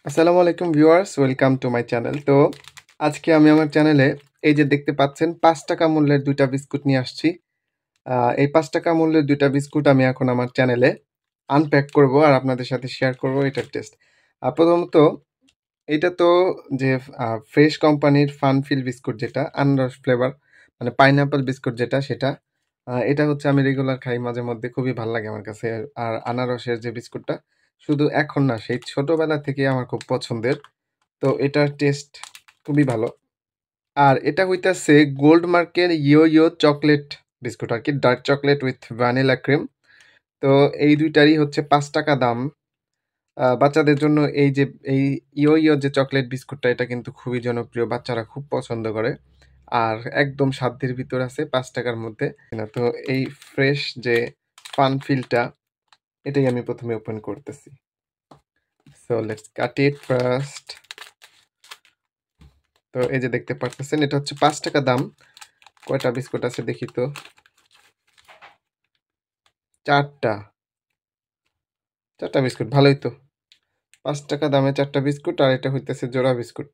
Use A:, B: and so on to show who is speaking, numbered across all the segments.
A: আসসালামু আলাইকুম viewers, welcome to my channel. তো আজকে আমি আমার চ্যানেলে এই যে দেখতে পাচ্ছেন ৫ টাকা মূল্যের ২টা বিস্কুট নিয়ে আসছি। এই ৫ টাকা মূল্যের ২টা বিস্কুট আমি এখন আমার চ্যানেলে আনপ্যাক করব আর আপনাদের সাথে শেয়ার করব এটার টেস্ট। প্রথমত এটা তো যে ফ্রেশ কোম্পানির ফানফিল বিস্কুট, যেটা আনারস ফ্লেভার, মানে পাইনাপল বিস্কুট যেটা, সেটা এটা হচ্ছে আমি রেগুলার খাই মাঝে মধ্যে, খুবই ভালো লাগে আমার কাছে। আর আনারসের যে বিস্কুটটা, শুধু এখন না, সেই ছোটবেলা থেকে আমার খুব পছন্দের। তো এটার টেস্ট খুবই ভালো। আর এটা হইতাছে গোল্ড মার্কের ইয়ো ইয়ো চকলেট বিস্কুট আর কি, dark chocolate with vanilla cream. তো এই দুইটারই হচ্ছে ৫ টাকা দাম। বাচ্চাদের জন্য এই যে এই ইয়ো ইয়ো যে চকলেট বিস্কুটটা, এটা কিন্তু খুবই জনপ্রিয়, বাচ্চারা খুব পছন্দ করে। আর একদম সাধ্যের ভিতর আছে ৫ টাকার মধ্যে না। তো এই ফ্রেশ যে ফানফিলটা, এটাই আমি প্রথমে ওপেন করতেছি। So let's cut it first. তো এই যে দেখতে পারতেছেন, এটা হচ্ছে ৫ টাকা দাম। কয়টা বিস্কুট আছে দেখি তো। ৪টা। ৪টা বিস্কুট, ভালোই তো। ৫ টাকা দামে ৪টা বিস্কুট, আর এটা হইতেছে জোড়া বিস্কুট।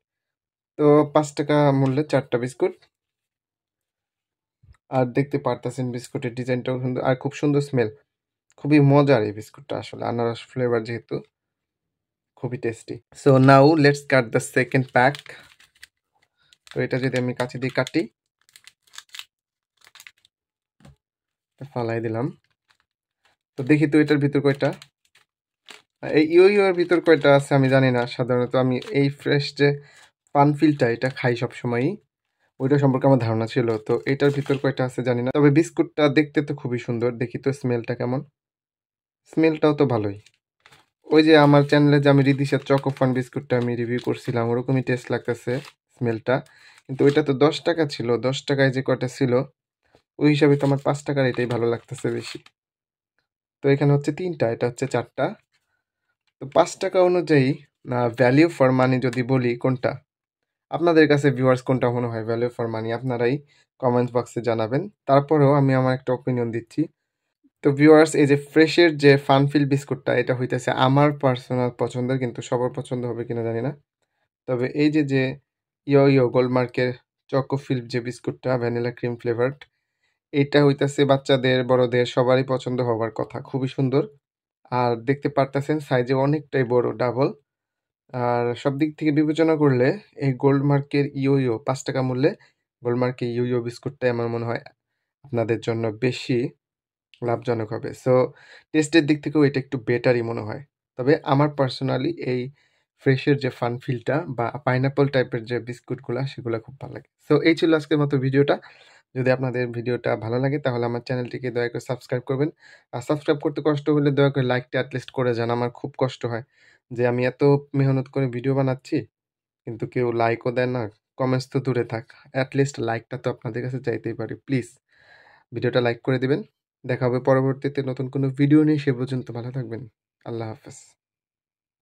A: তো ৫ টাকা মূল্যে ৪টা বিস্কুট। আর দেখতে পারতেছেন বিস্কুটের ডিজাইনটাও সুন্দর, আর খুব সুন্দর স্মেল। খুবই মজার এই বিস্কুটটা, আসলে আনারস ফ্লেভার যেহেতু, খুবই tasty. So now let's cut the second pack. তো এটা যদি আমি কাছে দিয়ে কাটি, ফালাই দিলাম। তো দেখি তো এটার ভিতর কয়টা। এই ইউ এর ভিতর কয়টা আছে আমি জানি না। সাধারণত আমি এই ফ্রেশ যে ফানফিলটা, এটা খাই সবসময়ই, ওইটা সম্পর্কে আমার ধারণা ছিল। তো এটার ভিতর কয়টা আছে জানি না, তবে বিস্কুটটা দেখতে তো খুবই সুন্দর। দেখি তো স্মেলটা কেমন। স্মেলটাও তো ভালোই। ওই যে আমার চ্যানেলে যে আমি রিদিশের চকোফান বিস্কুটটা আমি রিভিউ করছিলাম, ওরকমই টেস্ট লাগতেছে স্মেলটা। কিন্তু ওইটা তো ১০ টাকা ছিল, ১০ টাকায় যে কয়টা ছিল, ওই হিসাবে তো আমার ৫ টাকার এটাই ভালো লাগতেছে বেশি। তো এখানে হচ্ছে ৩টা, এটা হচ্ছে ৪টা। তো ৫ টাকা অনুযায়ী ভ্যালিউ ফর মানি যদি বলি কোনটা, আপনাদের কাছে ভিউয়ার্স কোনটা মনে হয় ভ্যালু ফর মানি, আপনারাই কমেন্ট বক্সে জানাবেন। তারপরেও আমি আমার একটা ওপিনিয়ন দিচ্ছি। তো ভিউয়ার্স, এই যে ফ্রেশের যে ফানফিল বিস্কুটটা, এটা হইতেছে আমার পার্সোনাল পছন্দের, কিন্তু সবার পছন্দ হবে কিনা জানি না। তবে এই যে যে ইয়ো ইয়ো গোল্ডমার্কের চকোফিল যে বিস্কুটটা, ভ্যানিলা ক্রিম ফ্লেভারড, এটা হইতেছে বাচ্চাদের বড়দের সবারই পছন্দ হওয়ার কথা। খুবই সুন্দর। আর দেখতে পারতেছেন সাইজে অনেকটাই বড়, ডাবল। আর সব দিক থেকে বিবেচনা করলে এই গোল্ড মার্কের ইয়ো ইয়ো ৫ টাকা মূল্যে গোল্ড মার্কের ইয়ো ইয়ো বিস্কুটটাই আমার মনে হয় আপনাদের জন্য বেশি লাভজনক হবে। সো টেস্টের দিক থেকেও এটা একটু বেটারই মনে হয়। তবে আমার পার্সোনালি এই ফ্রেশের যে ফানফিলটা বা পাইনাপল টাইপের যে বিস্কুটগুলা, সেগুলো খুব ভালো লাগে। সো এই ছিল আজকের মতো ভিডিওটা। যদি আপনাদের ভিডিওটা ভালো লাগে তাহলে আমার চ্যানেলটিকে দয়া করে সাবস্ক্রাইব করবেন। আর সাবস্ক্রাইব করতে কষ্ট হলে দয়া করে লাইকটা এটলিস্ট করে যান। আমার খুব কষ্ট হয় যে আমি এত মেহনত করে ভিডিও বানাচ্ছি, কিন্তু কেউ লাইকও দেয় না, কমেন্টস তো দূরে থাক। এটলিস্ট লাইকটা তো আপনাদের কাছে চাইতেই পারি। প্লিজ ভিডিওটা লাইক করে দিবেন। দেখা হবে পরবর্তীতে নতুন কোনো ভিডিও নিয়ে। সে পর্যন্ত ভালো থাকবেন। আল্লাহ হাফেজ।